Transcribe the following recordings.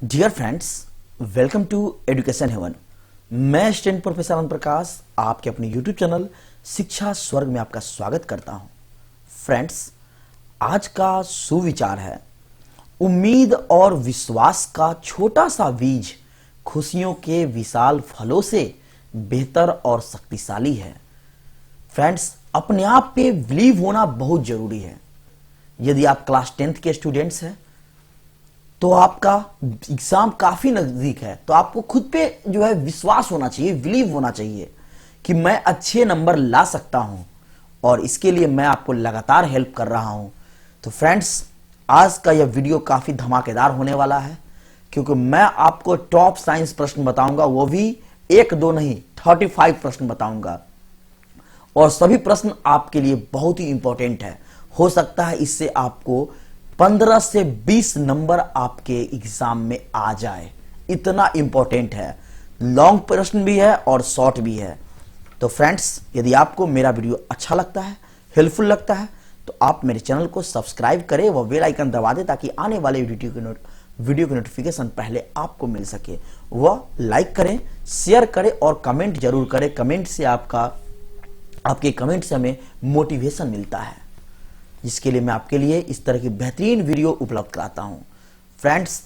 Dear friends, welcome to education heaven. मैं student professor Anand Prakash आपके अपने यूट्यूब चैनल शिक्षा स्वर्ग में आपका स्वागत करता हूं। फ्रेंड्स, आज का सुविचार है, उम्मीद और विश्वास का छोटा सा बीज खुशियों के विशाल फलों से बेहतर और शक्तिशाली है। फ्रेंड्स, अपने आप पे बिलीव होना बहुत जरूरी है। यदि आप क्लास 10th के स्टूडेंट्स हैं तो आपका एग्जाम काफी नजदीक है, तो आपको खुद पे जो है विश्वास होना चाहिए, बिलीव होना चाहिए कि मैं अच्छे नंबर ला सकता हूं, और इसके लिए मैं आपको लगातार हेल्प कर रहा हूं। तो फ्रेंड्स, आज का यह वीडियो काफी धमाकेदार होने वाला है, क्योंकि मैं आपको टॉप साइंस प्रश्न बताऊंगा, वो भी एक दो नहीं 35 प्रश्न बताऊंगा, और सभी प्रश्न आपके लिए बहुत ही इंपॉर्टेंट है। हो सकता है इससे आपको 15 से 20 नंबर आपके एग्जाम में आ जाए, इतना इंपॉर्टेंट है। लॉन्ग प्रश्न भी है और शॉर्ट भी है। तो फ्रेंड्स, यदि आपको मेरा वीडियो अच्छा लगता है, हेल्पफुल लगता है, तो आप मेरे चैनल को सब्सक्राइब करें, वह बेल आइकन दबा दें ताकि आने वाले वीडियो की नोटिफिकेशन पहले आपको मिल सके। वह लाइक करें, शेयर करें और कमेंट जरूर करें। कमेंट से आपके कमेंट से हमें मोटिवेशन मिलता है, जिसके लिए मैं आपके लिए इस तरह की बेहतरीन वीडियो उपलब्ध कराता हूं। Friends,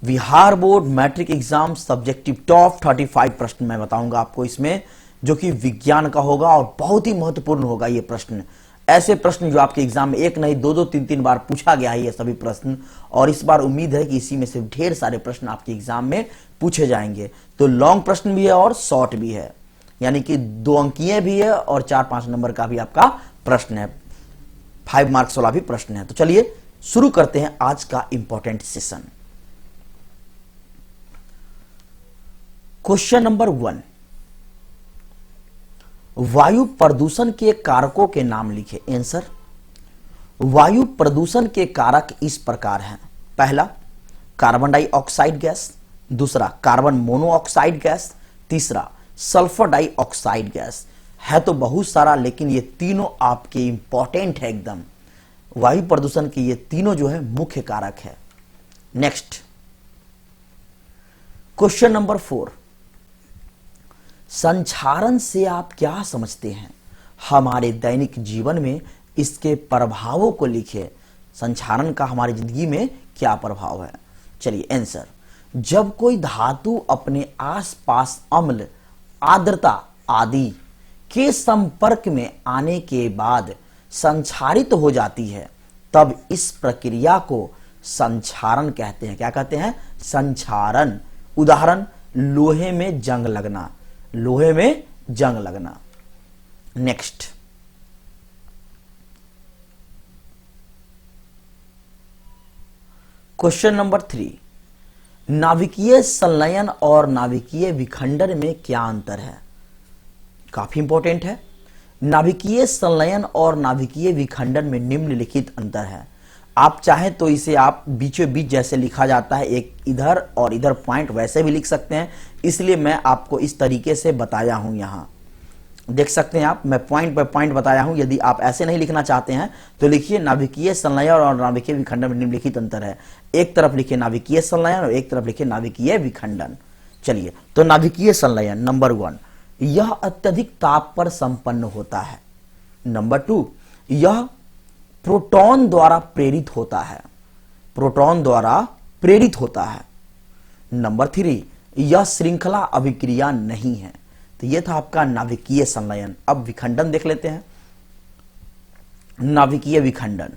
Bihar board matric exam subjective top 35 प्रश्न मैं बताऊंगा आपको इसमें, जो कि विज्ञान का होगा और बहुत ही महत्वपूर्ण होगा ये प्रश्न। ऐसे प्रश्न जो आपके एग्जाम में एक नहीं दो दो तीन तीन बार पूछा गया है, ये सभी प्रश्न, और इस बार उम्मीद है कि इसी में से ढेर सारे प्रश्न आपके एग्जाम में पूछे जाएंगे। तो लॉन्ग प्रश्न भी है और शॉर्ट भी है, यानी कि 2 अंकीय भी है और 4-5 नंबर का भी आपका प्रश्न है, 5 मार्क्स वाला भी प्रश्न है। तो चलिए शुरू करते हैं आज का इंपॉर्टेंट सेशन। क्वेश्चन नंबर 1, वायु प्रदूषण के कारकों के नाम लिखे। आंसर, वायु प्रदूषण के कारक इस प्रकार हैं। पहला, कार्बन डाइऑक्साइड गैस, दूसरा कार्बन मोनोऑक्साइड गैस, तीसरा सल्फर डाइऑक्साइड गैस। है तो बहुत सारा, लेकिन ये तीनों आपके इंपॉर्टेंट है एकदम। वायु प्रदूषण के ये तीनों जो है मुख्य कारक है। नेक्स्ट, क्वेश्चन नंबर 4, संचारण से आप क्या समझते हैं? हमारे दैनिक जीवन में इसके प्रभावों को लिखिए। संचारण का हमारी जिंदगी में क्या प्रभाव है? चलिए आंसर, जब कोई धातु अपने आसपास अम्ल, आर्द्रता आदि के संपर्क में आने के बाद संक्षारित हो जाती है, तब इस प्रक्रिया को संक्षारण कहते हैं। क्या कहते हैं? संक्षारण। उदाहरण, लोहे में जंग लगना, लोहे में जंग लगना। नेक्स्ट, क्वेश्चन नंबर 3, नाभिकीय संलयन और नाभिकीय विखंडन में क्या अंतर है? काफी इंपॉर्टेंट है। नाभिकीय संलयन और नाभिकीय विखंडन में निम्नलिखित अंतर है। आप चाहें तो इसे आप बीचों बीच जैसे लिखा जाता है, एक इधर और इधर पॉइंट, वैसे भी लिख सकते हैं। इसलिए मैं आपको इस तरीके से बताया हूं। यहां देख सकते हैं आप, मैं पॉइंट बाय पॉइंट बताया हूं। यदि आप ऐसे नहीं लिखना चाहते हैं तो लिखिए नाभिकीय संलयन और नाभिकीय विखंडन में निम्नलिखित अंतर है। एक तरफ लिखिए नाभिकीय संलयन और एक तरफ लिखिए नाभिकीय विखंडन। चलिए, तो नाभिकीय संलयन नंबर 1, यह अत्यधिक ताप पर संपन्न होता है। नंबर 2, यह प्रोटॉन द्वारा प्रेरित होता है, प्रोटॉन द्वारा प्रेरित होता है। नंबर 3, यह श्रृंखला अभिक्रिया नहीं है। तो यह था आपका नाभिकीय संलयन। अब विखंडन देख लेते हैं। नाभिकीय विखंडन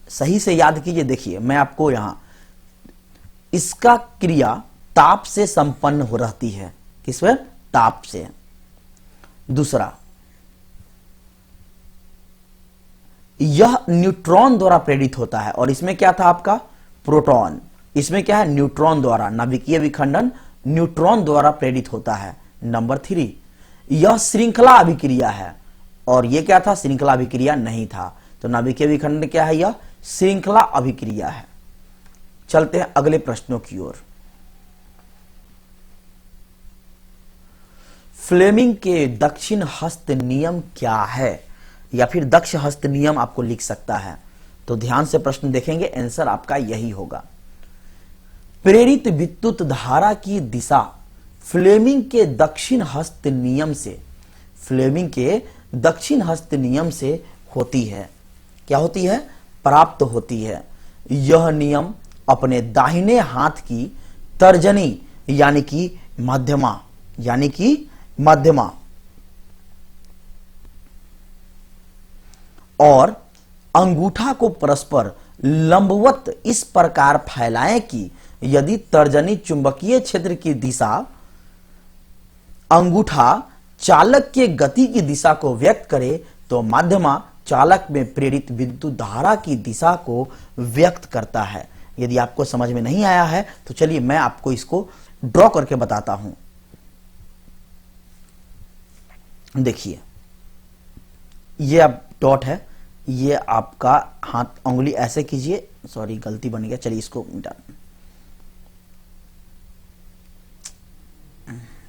सही से याद कीजिए। देखिए, मैं आपको यहां, इसका क्रिया ताप से संपन्न हो रहती है। किस पर? ताप से। दूसरा, यह न्यूट्रॉन द्वारा प्रेरित होता है, और इसमें क्या था आपका? प्रोटॉन। इसमें क्या है? न्यूट्रॉन द्वारा। नाभिकीय विखंडन न्यूट्रॉन द्वारा प्रेरित होता है। नंबर 3, यह श्रृंखला अभिक्रिया है, और यह क्या था? श्रृंखला अभिक्रिया नहीं था। तो नाभिकीय विखंडन क्या है? यह श्रृंखला अभिक्रिया है। चलते हैं अगले प्रश्नों की ओर। फ्लेमिंग के दक्षिण हस्त नियम क्या है? या फिर दक्ष हस्त नियम आपको लिख सकता है। तो ध्यान से प्रश्न देखेंगे, आंसर आपका यही होगा। प्रेरित विद्युत धारा की दिशा फ्लेमिंग के दक्षिण हस्त नियम से, फ्लेमिंग के दक्षिण हस्त नियम से होती है। क्या होती है? प्राप्त होती है। यह नियम अपने दाहिने हाथ की तर्जनी यानी कि मध्यमा और अंगूठा को परस्पर लंबवत इस प्रकार फैलाएं कि यदि तर्जनी चुंबकीय क्षेत्र की दिशा, अंगूठा चालक के गति की दिशा को व्यक्त करे, तो मध्यमा चालक में प्रेरित विद्युत धारा की दिशा को व्यक्त करता है। यदि आपको समझ में नहीं आया है तो चलिए मैं आपको इसको ड्रॉ करके बताता हूं। देखिए, ये अब डॉट है, ये आपका हाथ, उंगली ऐसे कीजिए, सॉरी गलती बन गया, चलिए इसको मिटा,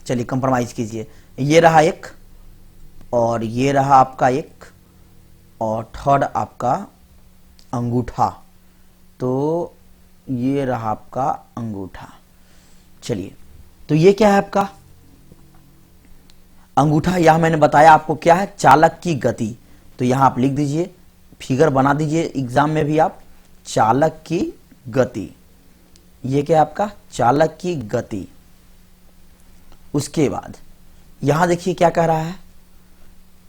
चलिए कंप्रोमाइज कीजिए। ये रहा एक, और ये रहा आपका एक, और थर्ड आपका अंगूठा, तो ये रहा आपका अंगूठा। चलिए, तो ये क्या है आपका अंगूठा। यहां मैंने बताया आपको क्या है, चालक की गति। तो यहां आप लिख दीजिए, फिगर बना दीजिए एग्जाम में भी आप, चालक की गति। ये क्या है आपका चालक की गति। उसके बाद यहां देखिए क्या कह रहा है,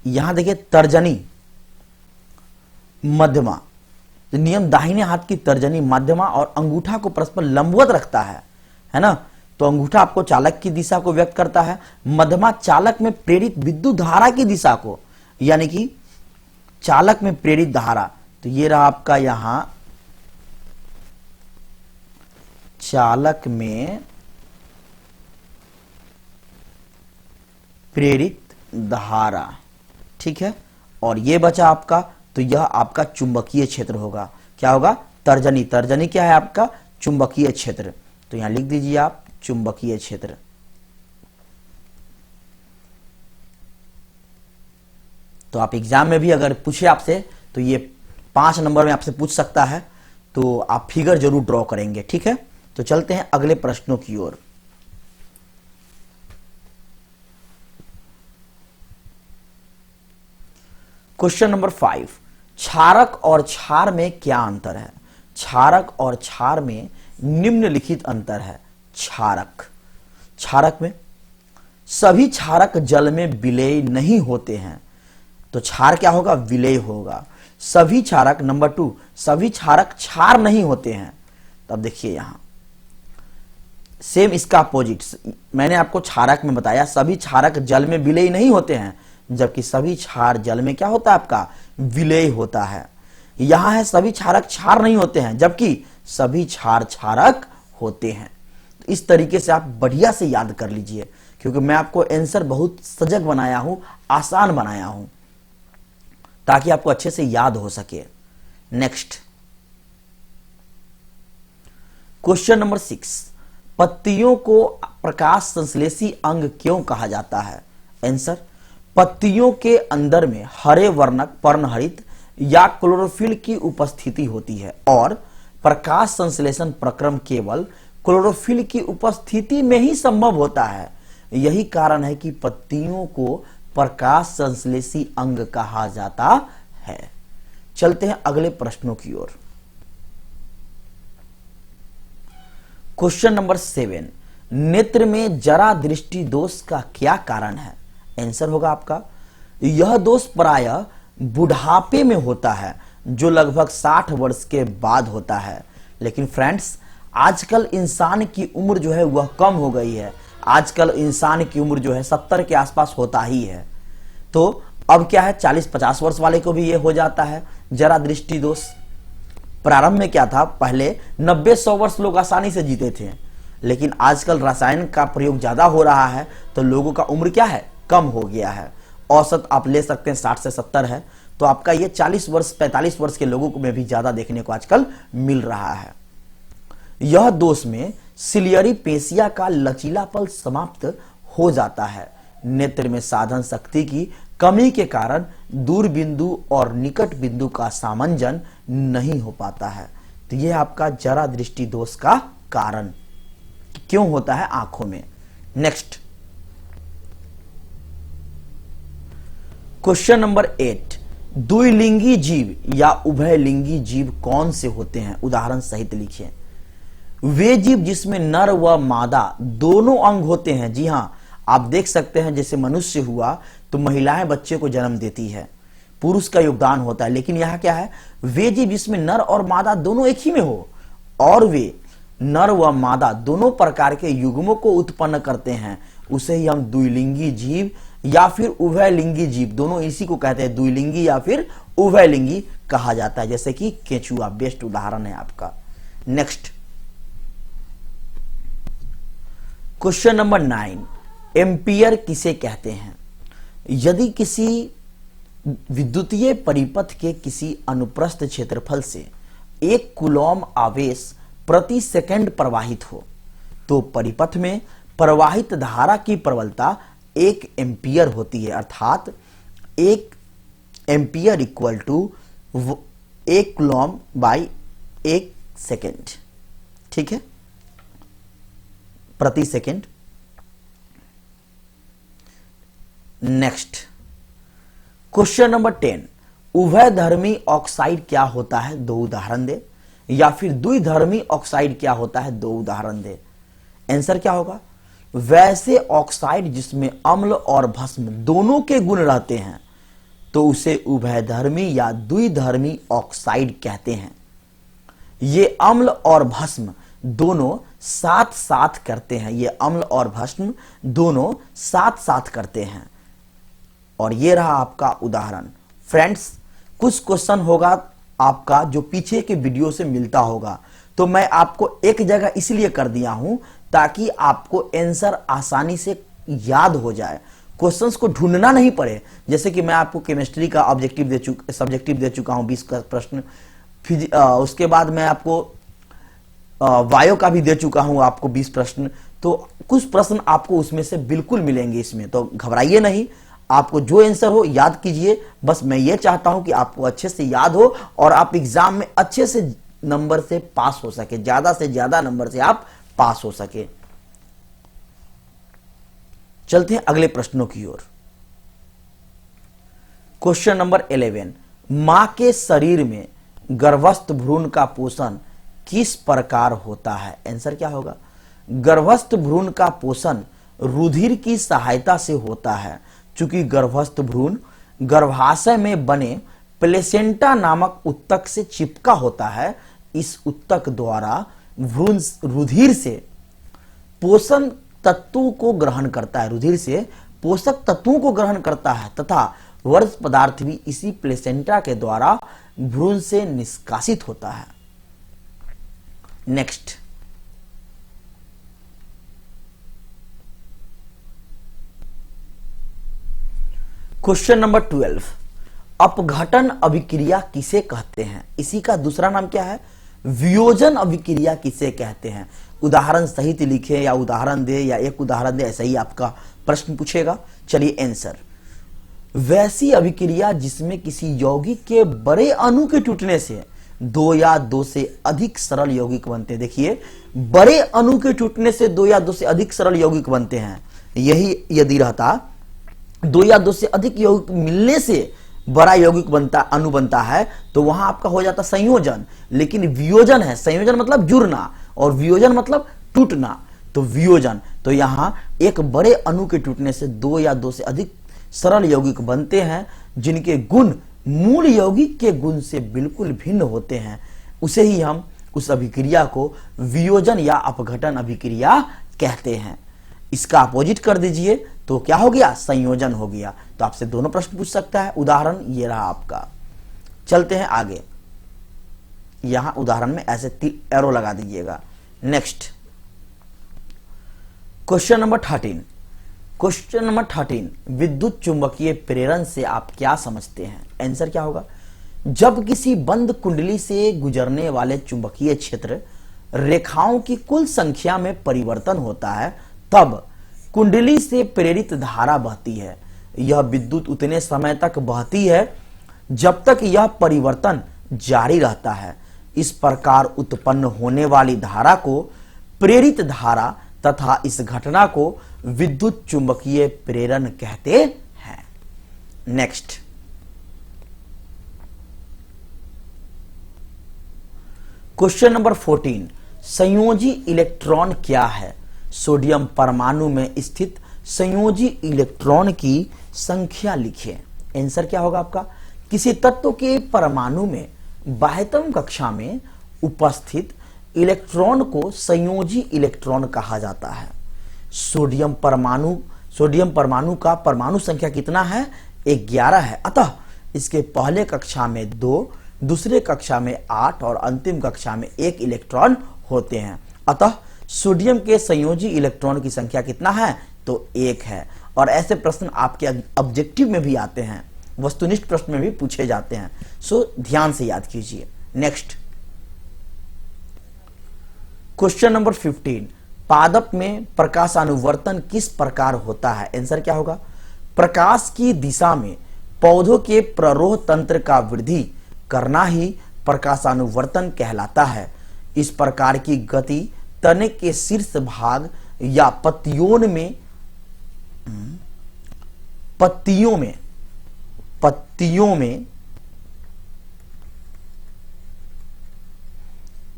यहां देखिए तर्जनी मध्यमा, तो नियम दाहिने हाथ की तर्जनी मध्यमा और अंगूठा को परस्पर लंबवत रखता है ना। तो अंगूठा आपको चालक की दिशा को व्यक्त करता है, मध्यमा चालक में प्रेरित विद्युत धारा की दिशा को, यानी कि चालक में प्रेरित धारा। तो ये रहा आपका यहां चालक में प्रेरित धारा, ठीक है। और ये बचा आपका, तो यह आपका चुंबकीय क्षेत्र होगा। क्या होगा? तर्जनी। तर्जनी क्या है आपका? चुंबकीय क्षेत्र। तो यहां लिख दीजिए आप चुंबकीय क्षेत्र। तो आप एग्जाम में भी अगर पूछे आपसे तो ये 5 नंबर में आपसे पूछ सकता है, तो आप फिगर जरूर ड्रॉ करेंगे, ठीक है। तो चलते हैं अगले प्रश्नों की ओर। क्वेश्चन नंबर 5, क्षारक और क्षार में क्या अंतर है? क्षारक और क्षार में निम्नलिखित अंतर है। क्षारक में सभी क्षारक जल में विलेय नहीं होते हैं, तो क्षार क्या होगा? विलेय होगा। सभी क्षारक, नंबर 2, सभी क्षारक क्षार नहीं होते हैं। तब देखिए यहां सेम इसका अपोजिट, मैंने आपको क्षारक में बताया सभी क्षारक जल में विलेय नहीं होते हैं, जबकि सभी क्षार जल में क्या होता है आपका? विलेय होता है। यहां है सभी क्षारक क्षार नहीं होते हैं, जबकि सभी क्षार क्षारक होते हैं। तो इस तरीके से आप बढ़िया से याद कर लीजिए, क्योंकि मैं आपको आंसर बहुत सजग बनाया हूं, आसान बनाया हूं, ताकि आपको अच्छे से याद हो सके। नेक्स्ट क्वेश्चन नंबर 6, पत्तियों को प्रकाश संश्लेषी अंग क्यों कहा जाता है? आंसर, पत्तियों के अंदर में हरे वर्णक पर्णहरित या क्लोरोफिल की उपस्थिति होती है, और प्रकाश संश्लेषण प्रक्रम केवल क्लोरोफिल की उपस्थिति में ही संभव होता है। यही कारण है कि पत्तियों को प्रकाश संश्लेषी अंग कहा जाता है। चलते हैं अगले प्रश्नों की ओर। क्वेश्चन नंबर 7, नेत्र में जरा दृष्टि दोष का क्या कारण है? आंसर होगा आपका, यह दोष प्रायः बुढ़ापे में होता है, जो लगभग 60 वर्ष के बाद होता है। लेकिन फ्रेंड्स, आजकल इंसान की उम्र जो है वह कम हो गई है। आजकल इंसान की उम्र जो है 70 के आसपास होता ही है। तो अब क्या है, 40-50 वर्ष वाले को भी ये हो जाता है जरा दृष्टि दोष। प्रारंभ में क्या था, पहले 90-100 वर्ष लोग आसानी से जीते थे, लेकिन आजकल रसायन का प्रयोग ज्यादा हो रहा है, तो लोगों का उम्र क्या है, कम हो गया है। औसत आप ले सकते हैं 60 से 70 है, तो आपका ये 40 वर्ष 45 वर्ष के लोगों को में भी ज्यादा देखने को आजकल मिल रहा है। यह दोष में सिलियरी पेशिया का लचीलापन समाप्त हो जाता है। नेत्र में साधन शक्ति की कमी के कारण दूर बिंदु और निकट बिंदु का सामंजन नहीं हो पाता है। तो यह आपका जरा दृष्टि दोष का कारण क्यों होता है आंखों में। नेक्स्ट क्वेश्चन नंबर 8, द्विलिंगी जीव या उभयलिंगी जीव कौन से होते हैं, उदाहरण सहित लिखिए। वे जीव जिसमें नर व मादा दोनों अंग होते हैं। जी हां, आप देख सकते हैं जैसे मनुष्य हुआ तो महिलाएं बच्चे को जन्म देती है, पुरुष का योगदान होता है, लेकिन यहां क्या है, वे जीव जिसमें नर और मादा दोनों एक ही में हो और वे नर व मादा दोनों प्रकार के युग्मों को उत्पन्न करते हैं, उसे ही हम द्विलिंगी जीव या फिर उभयलिंगी जीव, दोनों इसी को कहते हैं, द्विलिंगी या फिर उभयलिंगी कहा जाता है। जैसे कि केचुआ बेस्ट उदाहरण है आपका। नेक्स्ट क्वेश्चन नंबर 9, एम्पियर किसे कहते हैं। यदि किसी विद्युतीय परिपथ के किसी अनुप्रस्थ क्षेत्रफल से 1 कूलॉम आवेश प्रति सेकंड प्रवाहित हो तो परिपथ में प्रवाहित धारा की प्रबलता 1 एम्पियर होती है, अर्थात 1 ampere equal to 1 coulomb by 1 second, ठीक है, प्रति सेकेंड। नेक्स्ट क्वेश्चन नंबर 10, उभयधर्मी ऑक्साइड क्या होता है, 2 उदाहरण दे, या फिर द्विधर्मी ऑक्साइड क्या होता है, 2 उदाहरण दे। आंसर क्या होगा, वैसे ऑक्साइड जिसमें अम्ल और भस्म दोनों के गुण रहते हैं तो उसे उभयधर्मी या द्विधर्मी ऑक्साइड कहते हैं। ये अम्ल और भस्म दोनों साथ साथ करते हैं, ये अम्ल और भस्म दोनों साथ साथ करते हैं। और ये रहा आपका उदाहरण। फ्रेंड्स, कुछ क्वेश्चन होगा आपका जो पीछे के वीडियो से मिलता होगा, तो मैं आपको एक जगह इसलिए कर दिया हूं ताकि आपको आंसर आसानी से याद हो जाए, क्वेश्चंस को ढूंढना नहीं पड़े। जैसे कि मैं आपको केमिस्ट्री का सब्जेक्टिव दे चुका हूं 20 का प्रश्न, उसके बाद मैं आपको वायु का भी दे चुका हूं आपको 20 प्रश्न, तो कुछ प्रश्न आपको उसमें से बिल्कुल मिलेंगे इसमें, तो घबराइए नहीं, आपको जो आंसर हो याद कीजिए। बस मैं ये चाहता हूं कि आपको अच्छे से याद हो और आप एग्जाम में अच्छे से नंबर से पास हो सके, ज्यादा से ज्यादा नंबर से आप पास हो सके। चलते हैं अगले प्रश्नों की ओर। क्वेश्चन नंबर 11, मां के शरीर में गर्भस्थ भ्रूण का पोषण किस प्रकार होता है। आंसर क्या होगा, गर्भस्थ भ्रूण का पोषण रुधिर की सहायता से होता है। चूंकि गर्भस्थ भ्रूण गर्भाशय में बने प्लेसेंटा नामक उत्तक से चिपका होता है, इस उत्तक द्वारा भ्रूण रुधिर से पोषण तत्वों को ग्रहण करता है, रुधिर से पोषक तत्वों को ग्रहण करता है तथा वर्ज्य पदार्थ भी इसी प्लेसेंटा के द्वारा भ्रूण से निष्कासित होता है। नेक्स्ट क्वेश्चन नंबर 12, अपघटन अभिक्रिया किसे कहते हैं। इसी का दूसरा नाम क्या है, वियोजन अभिक्रिया किसे कहते हैं। उदाहरण सहित लिखे या उदाहरण दे या एक उदाहरण दे, ऐसा ही आपका प्रश्न पूछेगा। चलिए आंसर, वैसी अभिक्रिया जिसमें किसी यौगिक के बड़े अणु के टूटने से 2 या 2 से अधिक सरल यौगिक बनते हैं। देखिए, बड़े अणु के टूटने से 2 या 2 से अधिक सरल यौगिक बनते हैं। यही यदि रहता 2 या 2 से अधिक यौगिक मिलने से बड़ा यौगिक बनता, अणु बनता है, तो वहां आपका हो जाता संयोजन। लेकिन वियोजन है, संयोजन मतलब जुड़ना और वियोजन मतलब टूटना, तो वियोजन। तो यहां एक बड़े अणु के टूटने से 2 या 2 से अधिक सरल यौगिक बनते हैं जिनके गुण मूल यौगिक के गुण से बिल्कुल भिन्न होते हैं। उसे ही हम उस अभिक्रिया को वियोजन या अपघटन अभिक्रिया कहते हैं। इसका अपोजिट कर दीजिए तो क्या हो गया, संयोजन हो गया। तो आपसे दोनों प्रश्न पूछ सकता है। उदाहरण ये रहा आपका। चलते हैं आगे, यहां उदाहरण में ऐसे एरो लगा दीजिएगा। Next question number 13, question number 13, विद्युत चुंबकीय प्रेरण से आप क्या समझते हैं। आंसर क्या होगा, जब किसी बंद कुंडली से गुजरने वाले चुंबकीय क्षेत्र रेखाओं की कुल संख्या में परिवर्तन होता है तब कुंडली से प्रेरित धारा बहती है। यह विद्युत उतने समय तक बहती है जब तक यह परिवर्तन जारी रहता है। इस प्रकार उत्पन्न होने वाली धारा को प्रेरित धारा तथा इस घटना को विद्युत चुंबकीय प्रेरण कहते हैं। नेक्स्ट, क्वेश्चन नंबर 14, संयोजी इलेक्ट्रॉन क्या है? सोडियम परमाणु में स्थित संयोजी इलेक्ट्रॉन की संख्या लिखिए। आंसर क्या होगा आपका? किसी तत्व के परमाणु में बाह्यतम कक्षा में उपस्थित इलेक्ट्रॉन को संयोजी इलेक्ट्रॉन कहा जाता है। सोडियम परमाणु का परमाणु संख्या कितना है? 11 है। अतः इसके पहले कक्षा में 2, दूसरे कक्षा में 8 और अंतिम कक्षा में 1 इलेक्ट्रॉन होते हैं। अतः सोडियम के संयोजी इलेक्ट्रॉन की संख्या कितना है? तो 1 है। और ऐसे प्रश्न आपके ऑब्जेक्टिव में भी आते हैं, वस्तुनिष्ठ प्रश्न में भी पूछे जाते हैं, सो ध्यान से याद कीजिए। नेक्स्ट, क्वेश्चन नंबर 15, पादप में प्रकाशानुवर्तन किस प्रकार होता है? आंसर क्या होगा? प्रकाश की दिशा में पौधों के प्ररोह तंत्र का वृद्धि करना ही प्रकाशानुवर्तन कहलाता है। इस प्रकार की गति तने के शीर्ष भाग या पत्तियों में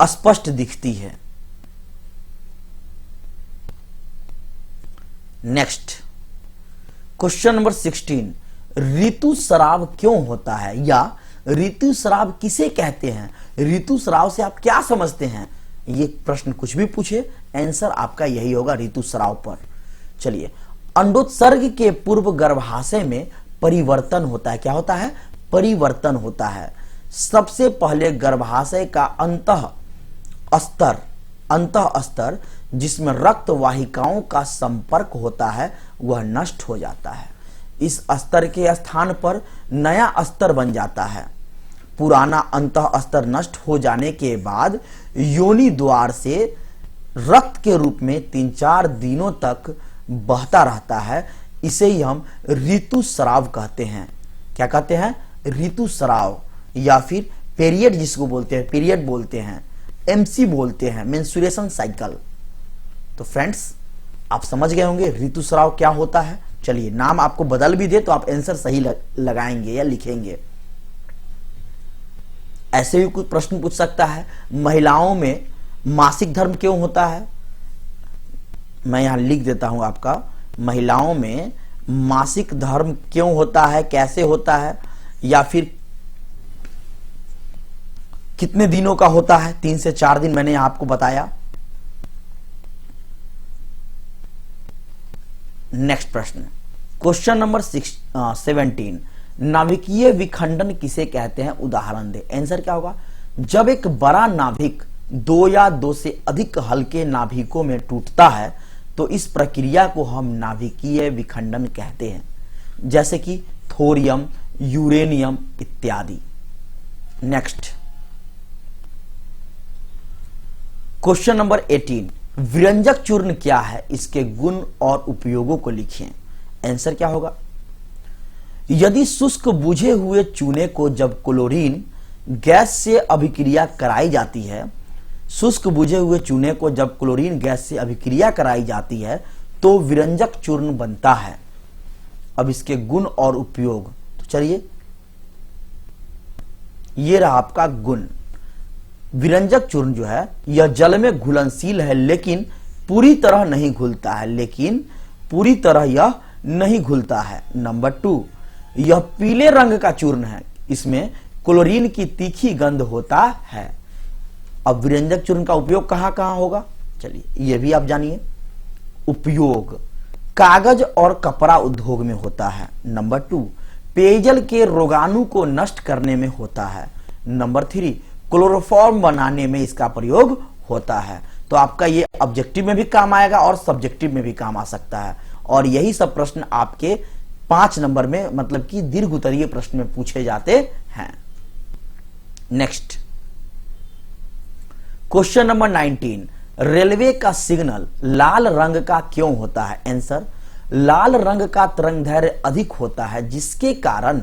स्पष्ट दिखती है। नेक्स्ट, क्वेश्चन नंबर 16, ऋतुस्राव क्यों होता है या ऋतुस्राव किसे कहते हैं? ऋतुस्राव से आप क्या समझते हैं? ये प्रश्न कुछ भी पूछे, आंसर आपका यही होगा ऋतुस्राव पर। चलिए, अंडोत्सर्ग के पूर्व गर्भाशय में परिवर्तन होता है। क्या होता है? परिवर्तन होता है। सबसे पहले गर्भाशय का अंतः स्तर जिसमें रक्त वाहिकाओं का संपर्क होता है वह नष्ट हो जाता है। इस स्तर के स्थान पर नया स्तर बन जाता है। पुराना अंतः स्तर नष्ट हो जाने के बाद योनि द्वार से रक्त के रूप में 3-4 दिनों तक बहता रहता है। इसे ही हम ऋतुस्राव कहते हैं। क्या कहते हैं? ऋतुस्राव, या फिर पीरियड जिसको बोलते हैं, पीरियड बोलते हैं, एमसी बोलते हैं, मेंस्ट्रुएशन साइकिल। तो फ्रेंड्स, आप समझ गए होंगे ऋतुस्राव क्या होता है। चलिए, नाम आपको बदल भी दे तो आप आंसर सही लगाएंगे या लिखेंगे। ऐसे भी कुछ प्रश्न पूछ सकता है, महिलाओं में मासिक धर्म क्यों होता है? मैं यहां लिख देता हूं आपका, महिलाओं में मासिक धर्म क्यों होता है, कैसे होता है, या फिर कितने दिनों का होता है? 3 से 4 दिन मैंने आपको बताया। नेक्स्ट प्रश्न, क्वेश्चन नंबर 17, नाभिकीय विखंडन किसे कहते हैं? उदाहरण दे। आंसर क्या होगा? जब एक बड़ा नाभिक 2 या 2 से अधिक हल्के नाभिकों में टूटता है तो इस प्रक्रिया को हम नाभिकीय विखंडन कहते हैं, जैसे कि थोरियम, यूरेनियम इत्यादि। नेक्स्ट, क्वेश्चन नंबर 18, विरंजक चूर्ण क्या है? इसके गुण और उपयोगों को लिखिए। आंसर क्या होगा? यदि शुष्क बुझे हुए चूने को जब क्लोरीन गैस से अभिक्रिया कराई जाती है, शुष्क बुझे हुए चूने को जब क्लोरीन गैस से अभिक्रिया कराई जाती है तो विरंजक चूर्ण बनता है। अब इसके गुण और उपयोग, तो चलिए, ये रहा आपका गुण। विरंजक चूर्ण जो है यह जल में घुलनशील है लेकिन पूरी तरह नहीं घुलता है। नंबर 2, यह पीले रंग का चूर्ण है, इसमें क्लोरीन की तीखी गंध होता है। अब विरंजक चूर्ण का उपयोग कहां कहां होगा? चलिए, यह भी आप जानिए। उपयोग कागज और कपड़ा उद्योग में होता है। नंबर 2, पेयजल के रोगाणु को नष्ट करने में होता है। नंबर 3, क्लोरोफॉर्म बनाने में इसका प्रयोग होता है। तो आपका ये ऑब्जेक्टिव में भी काम आएगा और सब्जेक्टिव में भी काम आ सकता है। और यही सब प्रश्न आपके 5 नंबर में, मतलब कि दीर्घ उत्तरीय प्रश्न में पूछे जाते हैं। नेक्स्ट, क्वेश्चन नंबर 19, रेलवे का सिग्नल लाल रंग का क्यों होता है? आंसर, लाल रंग का तरंगदैर्घ्य अधिक होता है, जिसके कारण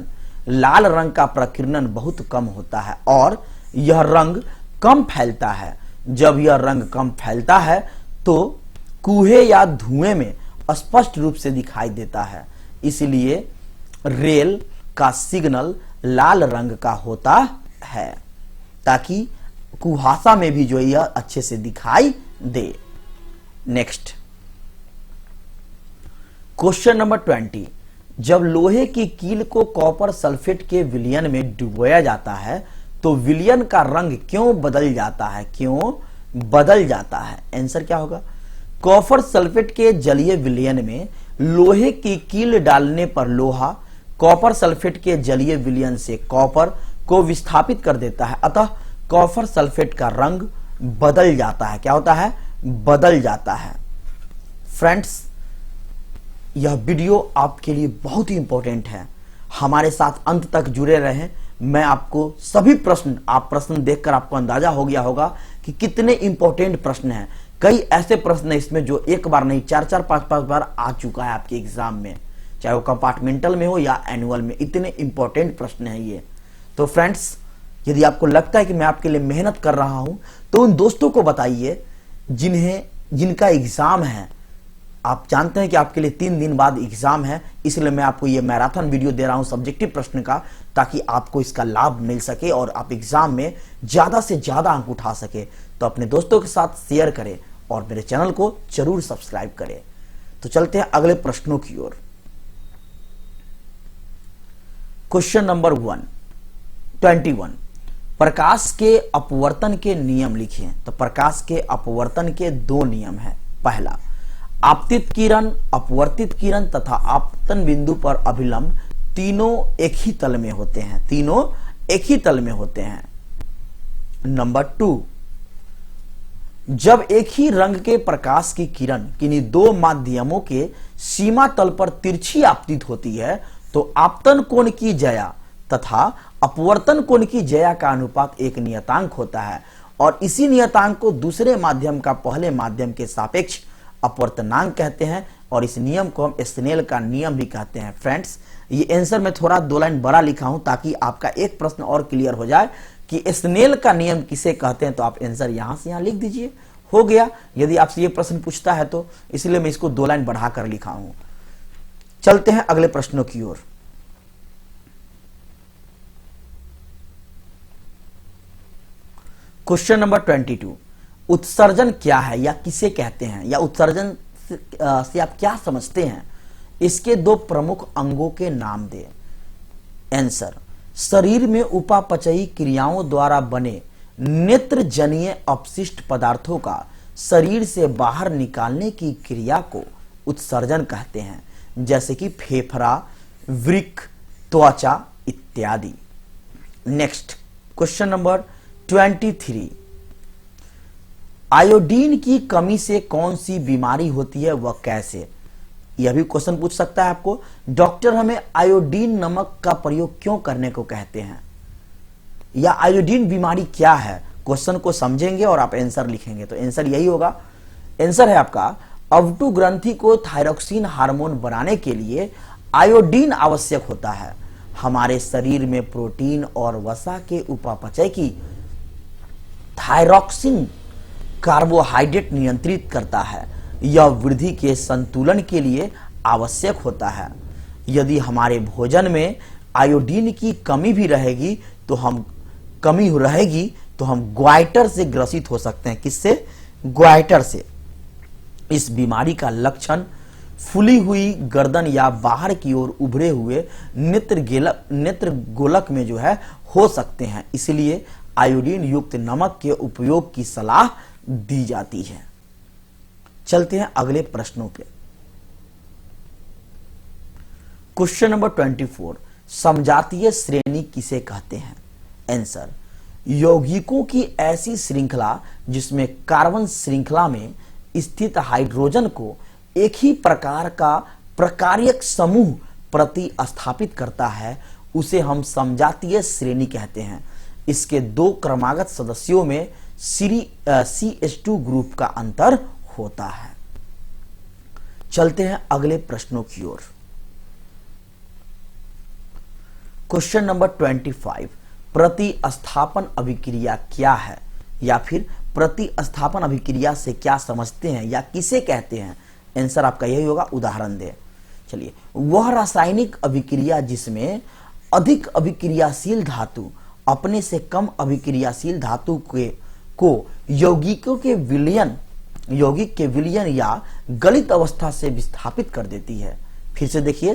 लाल रंग का प्रकीर्णन बहुत कम होता है और यह रंग कम फैलता है। जब यह रंग कम फैलता है तो कुएं या धुएं में स्पष्ट रूप से दिखाई देता है। इसलिए रेल का सिग्नल लाल रंग का होता है, ताकि कुहासा में भी जो यह अच्छे से दिखाई दे। Next question number 20। जब लोहे की कील को कॉपर सल्फेट के विलयन में डुबोया जाता है तो विलयन का रंग क्यों बदल जाता है? क्यों बदल जाता है? आंसर क्या होगा? कॉपर सल्फेट के जलीय विलयन में लोहे की कील डालने पर लोहा कॉपर सल्फेट के जलीय विलयन से कॉपर को विस्थापित कर देता है, अतः कॉपर सल्फेट का रंग बदल जाता है। क्या होता है? बदल जाता है। फ्रेंड्स, यह वीडियो आपके लिए बहुत ही इंपॉर्टेंट है, हमारे साथ अंत तक जुड़े रहें। मैं आपको सभी आप प्रश्न देखकर आपको अंदाजा हो गया होगा कि कितने इंपॉर्टेंट प्रश्न हैं। कई ऐसे प्रश्न हैं इसमें जो एक बार नहीं 4-4, 5-5 बार आ चुका है आपके एग्जाम में, चाहे वो कंपार्टमेंटल में हो या एनुअल में। इतने इंपॉर्टेंट प्रश्न हैं ये। तो फ्रेंड्स, यदि आपको लगता है कि मैं आपके लिए मेहनत कर रहा हूं तो उन दोस्तों को बताइए जिनका एग्जाम है। आप जानते हैं कि आपके लिए 3 दिन बाद एग्जाम है, इसलिए मैं आपको ये मैराथन वीडियो दे रहा हूं सब्जेक्टिव प्रश्न का, ताकि आपको इसका लाभ मिल सके और आप एग्जाम में ज्यादा से ज्यादा अंक उठा सके। तो अपने दोस्तों के साथ शेयर करें और मेरे चैनल को जरूर सब्सक्राइब करें। तो चलते हैं अगले प्रश्नों की ओर। Question number 21। प्रकाश के अपवर्तन के नियम लिखिए। तो प्रकाश के अपवर्तन के 2 नियम हैं। पहला, आपतित किरण, अपवर्तित किरण तथा आपतन बिंदु पर अभिलंब तीनों एक ही तल में होते हैं। तीनों एक ही तल में होते हैं। नंबर 2, जब एक ही रंग के प्रकाश की किरण किन्हीं 2 माध्यमों के सीमा तल पर तिरछी आपतित होती है तो आपतन कोण की ज्या तथा अपवर्तन कोण की ज्या का अनुपात एक नियतांक होता है और इसी नियतांक को दूसरे माध्यम का पहले माध्यम के सापेक्ष अपवर्तनांक कहते हैं और इस नियम को हम स्नेल का नियम भी कहते हैं। फ्रेंड्स, ये आंसर में थोड़ा 2 लाइन बड़ा लिखा हूं ताकि आपका एक प्रश्न और क्लियर हो जाए कि स्नेल का नियम किसे कहते हैं। तो आप आंसर यहां से यहां लिख दीजिए, हो गया। यदि आपसे ये प्रश्न पूछता है तो इसलिए मैं इसको 2 लाइन बढ़ाकर लिखा हूं। चलते हैं अगले प्रश्नों की ओर। Question number 22। उत्सर्जन क्या है या किसे कहते हैं, या उत्सर्जन से आप क्या समझते हैं? इसके 2 प्रमुख अंगों के नाम दें। आंसर, शरीर में उपापचयी क्रियाओं द्वारा बने नेत्रजनीय अपशिष्ट पदार्थों का शरीर से बाहर निकालने की क्रिया को उत्सर्जन कहते हैं, जैसे कि फेफड़ा, वृक्क, त्वचा इत्यादि। Next question number 23। आयोडीन की कमी से कौन सी बीमारी होती है, वह कैसे? यह भी क्वेश्चन पूछ सकता है आपको। डॉक्टर हमें आयोडीन नमक का प्रयोग क्यों करने को कहते हैं, या आयोडीन बीमारी क्या है? क्वेश्चन को समझेंगे और आप आंसर लिखेंगे तो आंसर यही होगा। आंसर है आपका, अवटु ग्रंथि को थायरॉक्सिन हार्मोन बनाने के लिए आयोडीन आवश्यक होता है। हमारे शरीर में प्रोटीन और वसा के उपापचय की थायरॉक्सिन कार्बोहाइड्रेट नियंत्रित करता है। यह वृद्धि के संतुलन के लिए आवश्यक होता है। यदि हमारे भोजन में आयोडीन की कमी भी रहेगी तो हम ग्वाइटर से ग्रसित हो सकते हैं। किससे? ग्वाइटर से। इस बीमारी का लक्षण फूली हुई गर्दन या बाहर की ओर उभरे हुए नेत्र गोलक में जो है हो सकते हैं। इसलिए आयोडीन युक्त नमक के उपयोग की सलाह दी जाती है। चलते हैं अगले प्रश्नों पे। Question number 24। समजातीय श्रेणी किसे कहते हैं? आंसर, यौगिकों की ऐसी श्रृंखला जिसमें कार्बन श्रृंखला में स्थित हाइड्रोजन को एक ही प्रकार का प्रकार्यक समूह प्रतिस्थापित करता है, उसे हम समजातीय श्रेणी कहते हैं। इसके 2 क्रमागत सदस्यों में CH2 ग्रुप का अंतर होता है। चलते हैं अगले प्रश्नों की ओर। क्वेश्चन नंबर 25, प्रतिस्थापन अभिक्रिया क्या है, या फिर प्रतिस्थापन अभिक्रिया से क्या समझते हैं या किसे कहते हैं। आंसर आपका यही होगा, उदाहरण दे। चलिए, वह रासायनिक अभिक्रिया जिसमें अधिक अभिक्रियाशील धातु अपने से कम अभिक्रियाशील धातु को यौगिक के विलयन या गलित अवस्था से विस्थापित कर देती है। फिर से देखिए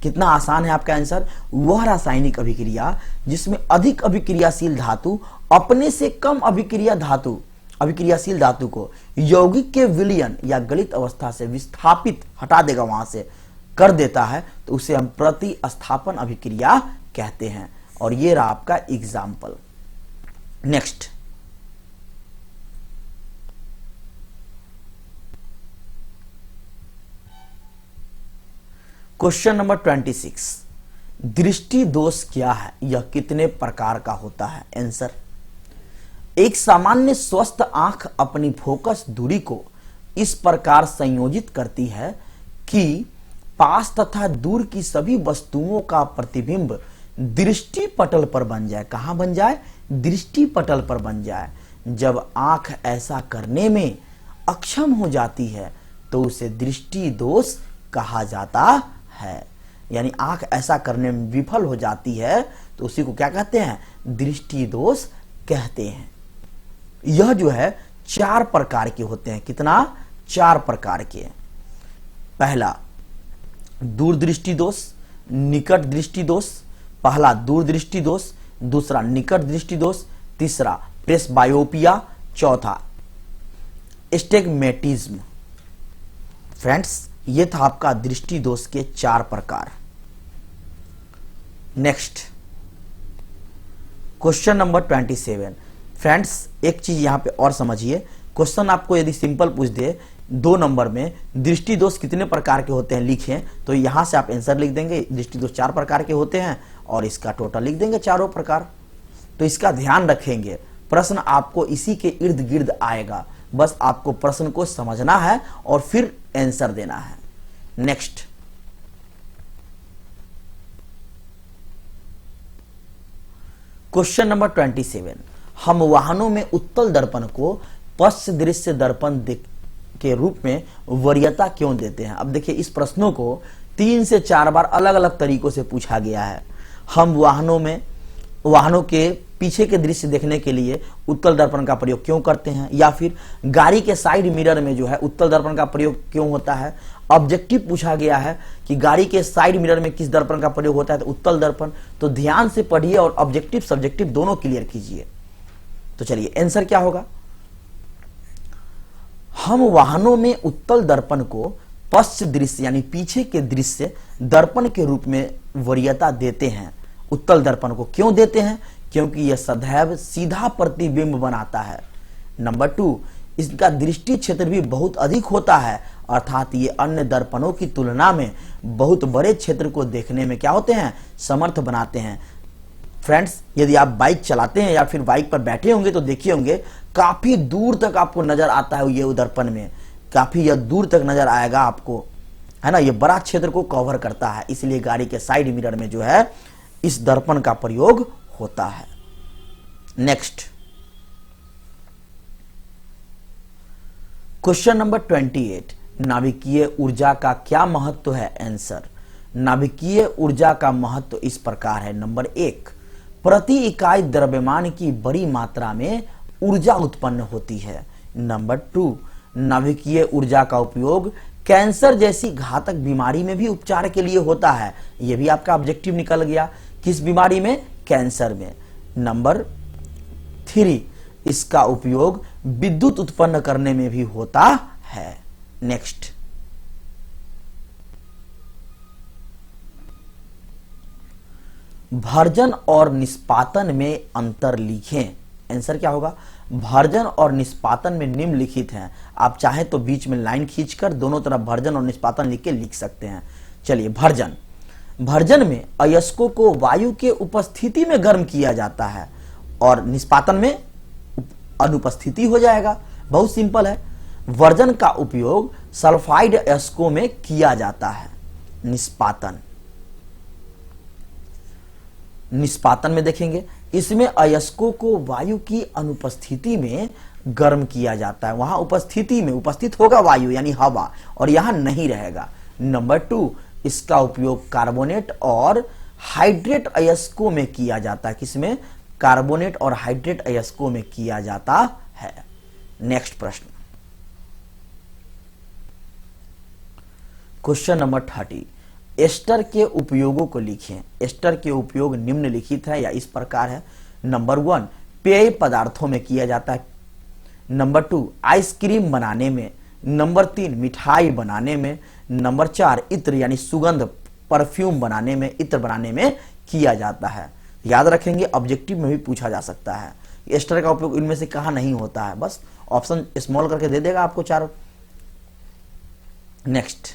कितना आसान है आपका आंसर। वह रासायनिक अभिक्रिया जिसमें अधिक अभिक्रियाशील धातु अपने से कम अभिक्रियाशील धातु को यौगिक के विलयन या गलित अवस्था से विस्थापित, हटा देगा वहां से, कर देता है, तो उसे हम प्रतिस्थापन अभिक्रिया कहते हैं। और ये रहा आपका एग्जाम्पल। नेक्स्ट, क्वेश्चन नंबर 26, दृष्टि दोष क्या है, यह कितने प्रकार का होता है। आंसर, एक सामान्य स्वस्थ आंख अपनी फोकस दूरी को इस प्रकार संयोजित करती है कि पास तथा दूर की सभी वस्तुओं का प्रतिबिंब दृष्टि पटल पर बन जाए। कहां बन जाए? दृष्टि पटल पर बन जाए। जब आंख ऐसा करने में अक्षम हो जाती है तो उसे दृष्टि दोष कहा जाता है। यानी आंख ऐसा करने में विफल हो जाती है तो उसी को क्या कहते हैं? दृष्टि दोष कहते हैं। यह जो है 4 प्रकार के होते हैं। कितना? 4 प्रकार के। पहला दूरदृष्टि दोष, निकट दृष्टि दोष। पहला दूरदृष्टि दोष, दूसरा निकट दृष्टि दोष, तीसरा प्रेसबायोपिया, चौथा एस्टिग्मेटिज्म। फ्रेंड्स, ये था आपका दृष्टि दोष के 4 प्रकार। Next, question number 27। फ्रेंड्स, एक चीज यहां पे और समझिए। क्वेश्चन आपको यदि सिंपल पूछ दे 2 नंबर में दृष्टि दोष कितने प्रकार के होते हैं लिखें, तो यहां से आप आंसर लिख देंगे दृष्टि दोष 4 प्रकार के होते हैं और इसका टोटल लिख देंगे चारों प्रकार। तो इसका ध्यान रखेंगे, प्रश्न आपको इसी के इर्द गिर्द आएगा। बस आपको प्रश्न को समझना है और फिर आंसर देना है। Next, question number 27। हम वाहनों में उत्तल दर्पण को पश्च दृश्य दर्पण के रूप में वरीयता क्यों देते हैं। अब देखिए, इस प्रश्नों को 3 से 4 बार अलग अलग तरीकों से पूछा गया है। हम वाहनों के पीछे के दृश्य देखने के लिए उत्तल दर्पण का प्रयोग क्यों करते हैं, या फिर गाड़ी के साइड मिरर में जो है उत्तल दर्पण का प्रयोग क्यों होता है। ऑब्जेक्टिव पूछा गया है कि गाड़ी के साइड मिरर में किस दर्पण का प्रयोग होता है, तो उत्तल दर्पण। तो ध्यान से पढ़िए और ऑब्जेक्टिव सब्जेक्टिव दोनों क्लियर कीजिए। तो चलिए, आंसर क्या होगा? हम वाहनों में उत्तल दर्पण को पश्च दृश्य यानी पीछे के दृश्य दर्पण के रूप में वरीयता देते हैं। उत्तल दर्पण को क्यों देते हैं? क्योंकि यह सदैव सीधा प्रतिबिंब बनाता है। नंबर 2, इसका दृष्टि क्षेत्र भी बहुत अधिक होता है, अर्थात ये अन्य दर्पणों की तुलना में बहुत बड़े क्षेत्र को देखने में क्या होते हैं? समर्थ बनाते हैं। फ्रेंड्स, यदि आप बाइक चलाते हैं या फिर बाइक पर बैठे होंगे तो देखिए होंगे काफी दूर तक आपको नजर आता है ये दर्पण में, काफी यह दूर तक नजर आएगा आपको, है ना। ये बड़ा क्षेत्र को कवर करता है, इसलिए गाड़ी के साइड मिरर में जो है इस दर्पण का प्रयोग होता है। Next, question number 28। नाभिकीय ऊर्जा का क्या महत्व है। आंसर, नाभिकीय ऊर्जा का महत्व इस प्रकार है। नंबर 1, प्रति इकाई द्रव्यमान की बड़ी मात्रा में ऊर्जा उत्पन्न होती है। नंबर 2, नाभिकीय ऊर्जा का उपयोग कैंसर जैसी घातक बीमारी में भी उपचार के लिए होता है। यह भी आपका ऑब्जेक्टिव निकल गया। किस बीमारी में? कैंसर में। नंबर 3, इसका उपयोग विद्युत उत्पन्न करने में भी होता है। नेक्स्ट, भर्जन और निष्पादन में अंतर लिखें। आंसर क्या होगा? भर्जन और निष्पादन में निम्नलिखित हैं। आप चाहें तो बीच में लाइन खींचकर दोनों तरफ भर्जन और निष्पादन लिख के लिख सकते हैं। चलिए, भर्जन में अयस्कों को वायु के उपस्थिति में गर्म किया जाता है और निष्पादन में अनुपस्थिति हो जाएगा। बहुत सिंपल है। वर्जन का उपयोग सल्फाइड अयस्कों में किया जाता है? निष्पातन। निष्पातन में देखेंगे, इसमें अयस्कों को वायु की अनुपस्थिति में गर्म किया जाता है। वहां उपस्थिति में उपस्थित होगा वायु यानी हवा, और यहां नहीं रहेगा। नंबर 2, इसका उपयोग कार्बोनेट और हाइड्रेट अयस्कों में किया जाता है। किसमें? कार्बोनेट और हाइड्रेट अयस्कों में किया जाता है। नेक्स्ट प्रश्न, क्वेश्चन नंबर 30, एस्टर के उपयोगों को लिखिए। एस्टर के उपयोग निम्नलिखित है या इस प्रकार है। नंबर 1, पेय पदार्थों में किया जाता है। नंबर 2, आइसक्रीम बनाने में। नंबर 3, मिठाई बनाने में। नंबर 4, इत्र यानी सुगंध परफ्यूम बनाने में, इत्र बनाने में किया जाता है। याद रखेंगे, ऑब्जेक्टिव में भी पूछा जा सकता है एस्टर का उपयोग इनमें से कहां नहीं होता है। बस ऑप्शन स्मॉल करके दे देगा आपको चारों। नेक्स्ट,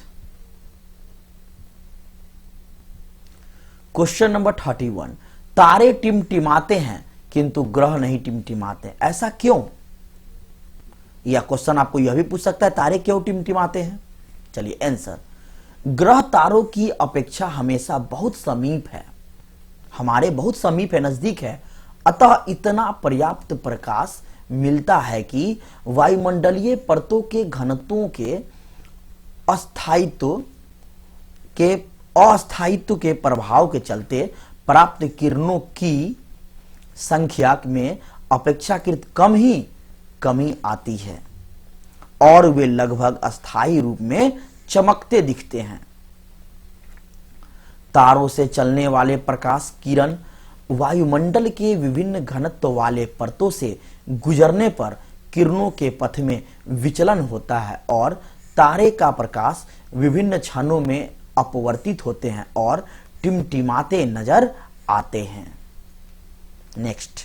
क्वेश्चन नंबर 31, तारे टिमटिमाते हैं किंतु ग्रह नहीं टिमटिमाते, ऐसा क्यों? यह क्वेश्चन आपको यह भी पूछ सकता है, तारे क्यों टिमटिमाते हैं? चलिए आंसर, ग्रह तारों की अपेक्षा हमेशा बहुत समीप है, हमारे बहुत समीप है, नजदीक है, अतः इतना पर्याप्त प्रकाश मिलता है कि वायुमंडलीय परतों के घनत्वों के अस्थायित्व के प्रभाव के चलते प्राप्त किरणों की संख्या में अपेक्षाकृत कम ही कमी आती है और वे लगभग अस्थायी रूप में चमकते दिखते हैं। तारों से चलने वाले प्रकाश किरण वायुमंडल के विभिन्न घनत्व वाले परतों से गुजरने पर किरणों के पथ में विचलन होता है और तारे का प्रकाश विभिन्न क्षणों में अपवर्तित होते हैं और टिमटिमाते नजर आते हैं। नेक्स्ट,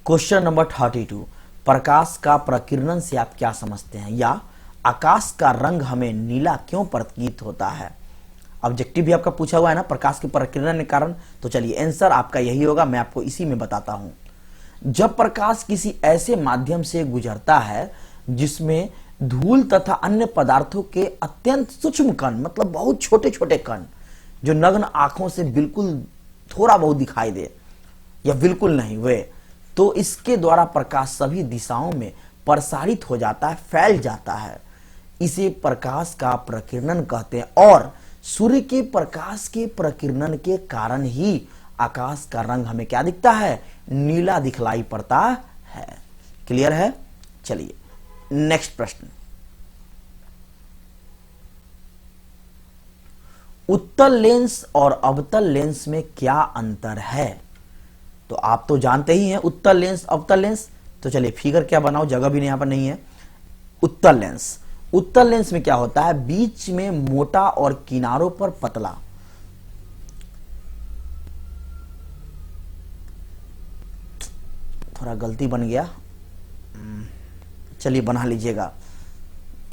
क्वेश्चन नंबर 32, प्रकाश का प्रकीर्णन से आप क्या समझते हैं, या आकाश का रंग हमें नीला क्यों प्रतीत होता है? ऑब्जेक्टिव भी आपका पूछा हुआ है ना, प्रकाश के प्रकीर्णन के कारण। तो चलिए आंसर आपका यही होगा, मैं आपको इसी में बताता हूं। जब प्रकाश किसी ऐसे माध्यम से गुजरता है जिसमें धूल तथा अन्य पदार्थों के अत्यंत सूक्ष्म कण, मतलब बहुत छोटे छोटे कण जो नग्न आंखों से बिल्कुल थोड़ा बहुत दिखाई दे या बिल्कुल नहीं वे, तो इसके द्वारा प्रकाश सभी दिशाओं में प्रसारित हो जाता है, फैल जाता है। इसे प्रकाश का प्रकीर्णन कहते हैं और सूर्य के प्रकाश के प्रकीर्णन के कारण ही आकाश का रंग हमें क्या दिखता है? नीला दिखलाई पड़ता है। क्लियर है? चलिए नेक्स्ट प्रश्न, उत्तल लेंस और अवतल लेंस में क्या अंतर है? तो आप तो जानते ही हैं उत्तल लेंस अवतल लेंस। तो चलिए फिगर क्या बनाओ, जगह भी यहां पर नहीं है। उत्तल लेंस, उत्तल लेंस में क्या होता है? बीच में मोटा और किनारों पर पतला। थोड़ा गलती बन गया, चलिए बना लीजिएगा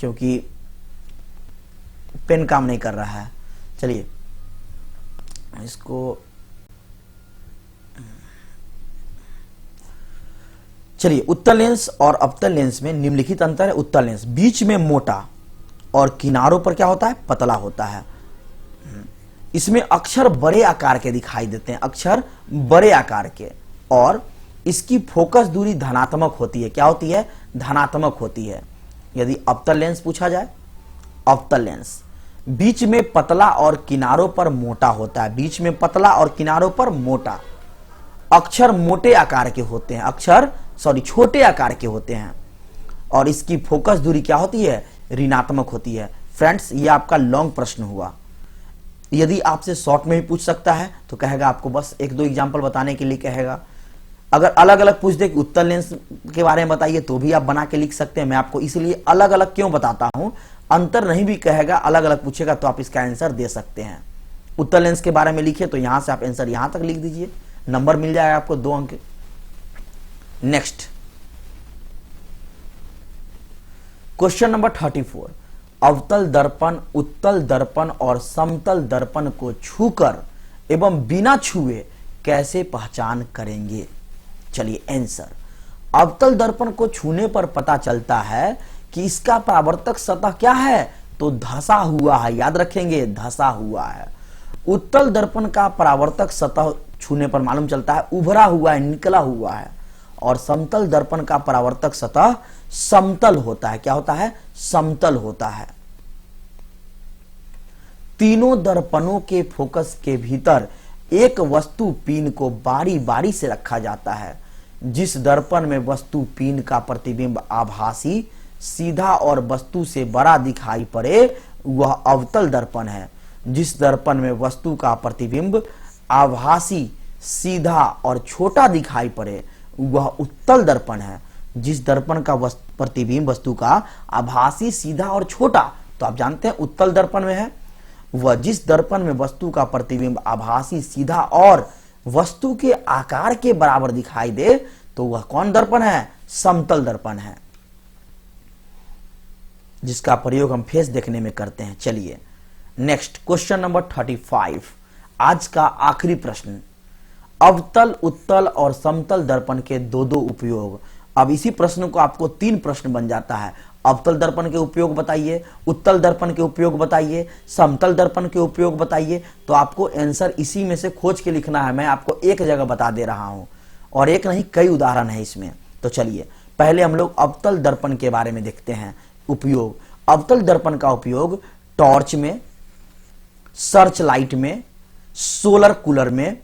क्योंकि पेन काम नहीं कर रहा है। चलिए इसको, चलिए उत्तल लेंस और अवतल लेंस में निम्नलिखित अंतर है। उत्तल लेंस बीच में मोटा और किनारों पर क्या होता है? पतला होता है। इसमें अक्षर बड़े आकार के दिखाई देते हैं, अक्षर बड़े आकार के, और इसकी फोकस दूरी धनात्मक होती है। क्या होती है? धनात्मक होती है। यदि अवतल लेंस पूछा जाए, अवतल लेंस बीच में पतला और किनारों पर मोटा होता है, बीच में पतला और किनारों पर मोटा, अक्षर मोटे आकार के होते हैं, अक्षर छोटे आकार के होते हैं, और इसकी फोकस दूरी क्या होती है? ऋणात्मक होती है। फ्रेंड्स, ये आपका लॉन्ग प्रश्न हुआ। यदि आपसे शॉर्ट में भी पूछ सकता है तो कहेगा आपको बस एक दो एग्जांपल बताने के लिए कहेगा। अगर अलग अलग पूछ दे कि उत्तल लेंस के बारे में बताइए तो भी आप बना के लिख सकते हैं। मैं आपको इसलिए अलग अलग क्यों बताता हूं, अंतर नहीं भी कहेगा, अलग अलग पूछेगा तो आप इसका आंसर दे सकते हैं। उत्तल लेंस के बारे में लिखिए तो यहां से आप आंसर यहां तक लिख दीजिए, नंबर मिल जाएगा आपको 2 अंक। नेक्स्ट, क्वेश्चन नंबर 34, अवतल दर्पण, उत्तल दर्पण और समतल दर्पण को छूकर एवं बिना छुए कैसे पहचान करेंगे? चलिए आंसर, अवतल दर्पण को छूने पर पता चलता है कि इसका परावर्तक सतह क्या है, तो धंसा हुआ है। याद रखेंगे, धंसा हुआ है। उत्तल दर्पण का परावर्तक सतह छूने पर मालूम चलता है उभरा हुआ है, निकला हुआ है। और समतल दर्पण का परावर्तक सतह समतल होता है। क्या होता है? समतल होता है। तीनों दर्पणों के फोकस के भीतर एक वस्तु पिन को बारी बारी से रखा जाता है। जिस दर्पण में वस्तु पिन का प्रतिबिंब आभासी, सीधा और वस्तु से बड़ा दिखाई पड़े वह अवतल दर्पण है। जिस दर्पण में वस्तु का प्रतिबिंब आभासी, सीधा और छोटा दिखाई पड़े वह उत्तल दर्पण है। जिस दर्पण का प्रतिबिंब वस्तु का आभासी, सीधा और छोटा, तो आप जानते हैं उत्तल दर्पण में है। वह जिस दर्पण में वस्तु का प्रतिबिंब आभासी, सीधा और वस्तु के आकार के बराबर दिखाई दे तो वह कौन दर्पण है? समतल दर्पण है, जिसका प्रयोग हम फेस देखने में करते हैं। चलिए नेक्स्ट क्वेश्चन नंबर 35, आज का आखिरी प्रश्न। अवतल, उत्तल और समतल दर्पण के दो दो उपयोग। अब इसी प्रश्न को आपको 3 प्रश्न बन जाता है। अवतल दर्पण के उपयोग बताइए, उत्तल दर्पण के उपयोग बताइए, समतल दर्पण के उपयोग बताइए। तो आपको आंसर इसी में से खोज के लिखना है। मैं आपको एक जगह बता दे रहा हूं और एक नहीं कई उदाहरण है इसमें। तो चलिए पहले हम लोग अवतल दर्पण के बारे में देखते हैं उपयोग। अवतल दर्पण का उपयोग टॉर्च में, सर्च लाइट में, सोलर कूलर में,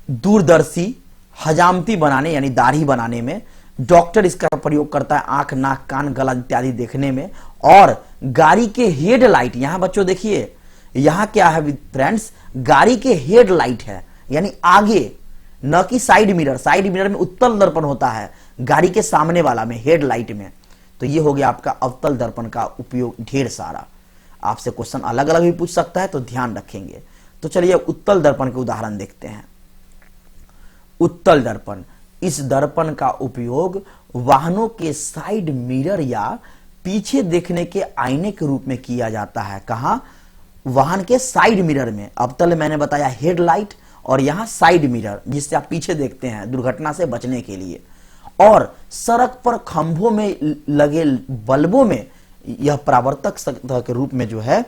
दूरदर्शी, हजामती बनाने यानी दाढ़ी बनाने में, डॉक्टर इसका प्रयोग करता है आंख, नाक, कान, गला इत्यादि देखने में, और गाड़ी के हेडलाइट। यहां बच्चों देखिए, यहां क्या है फ्रेंड्स, गाड़ी के हेडलाइट है यानी आगे, न कि साइड मिरर। साइड मिरर में उत्तल दर्पण होता है, गाड़ी के सामने वाला में, हेडलाइट में। तो ये हो गया आपका अवतल दर्पण का उपयोग ढेर सारा। आपसे क्वेश्चन अलग अलग भी पूछ सकता है, तो ध्यान रखेंगे। तो चलिए उत्तल दर्पण के उदाहरण देखते हैं। उत्तल दर्पण, इस दर्पण का उपयोग वाहनों के साइड मिरर या पीछे देखने के आईने के रूप में किया जाता है। कहां? वाहन के साइड मिरर में। अवतल मैंने बताया हेडलाइट, और यहां साइड मिरर जिससे आप पीछे देखते हैं दुर्घटना से बचने के लिए। और सड़क पर खंभों में लगे बल्बों में यह परावर्तक सतह के रूप में जो है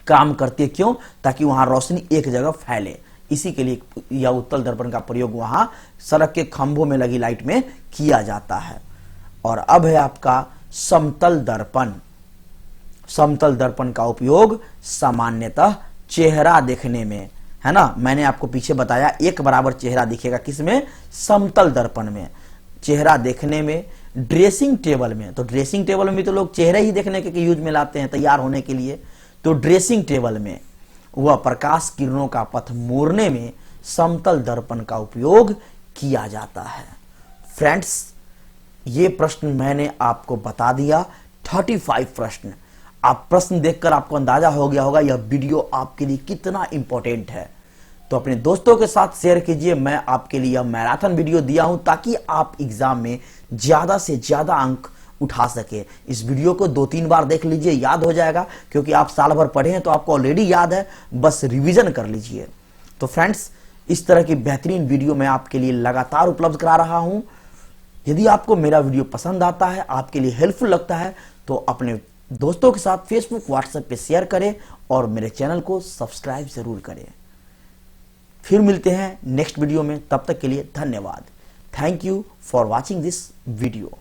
काम करती है। क्यों? ताकि वहां रोशनी एक जगह फैले। इसी के लिए यह उत्तल दर्पण का प्रयोग वहां सड़क के खंभों में लगी लाइट में किया जाता है। और अब है आपका समतल दर्पण। समतल दर्पण का उपयोग सामान्यतः चेहरा देखने में, है ना। मैंने आपको पीछे बताया एक बराबर चेहरा दिखेगा किसमें? समतल दर्पण में। चेहरा देखने में, ड्रेसिंग टेबल में। तो ड्रेसिंग टेबल में तो लोग चेहरे ही देखने के यूज में लाते हैं तैयार होने के लिए। तो ड्रेसिंग टेबल में वह प्रकाश किरणों का पथ मोड़ने में समतल दर्पण का उपयोग किया जाता है। फ्रेंड्स, ये प्रश्न मैंने आपको बता दिया, 35 प्रश्न। आप प्रश्न देखकर आपको अंदाजा हो गया होगा यह वीडियो आपके लिए कितना इंपॉर्टेंट है। तो अपने दोस्तों के साथ शेयर कीजिए। मैं आपके लिए यह मैराथन वीडियो दिया हूं ताकि आप एग्जाम में ज्यादा से ज्यादा अंक उठा सके। इस वीडियो को 2-3 बार देख लीजिए, याद हो जाएगा, क्योंकि आप साल भर पढ़े हैं तो आपको ऑलरेडी याद है, बस रिवीजन कर लीजिए। तो फ्रेंड्स, इस तरह की बेहतरीन वीडियो मैं आपके लिए लगातार उपलब्ध करा रहा हूं। यदि आपको मेरा वीडियो पसंद आता है, आपके लिए हेल्पफुल लगता है, तो अपने दोस्तों के साथ फेसबुक, व्हाट्सएप पे शेयर करें और मेरे चैनल को सब्सक्राइब जरूर करें। फिर मिलते हैं नेक्स्ट वीडियो में, तब तक के लिए धन्यवाद। Thank you for watching this video.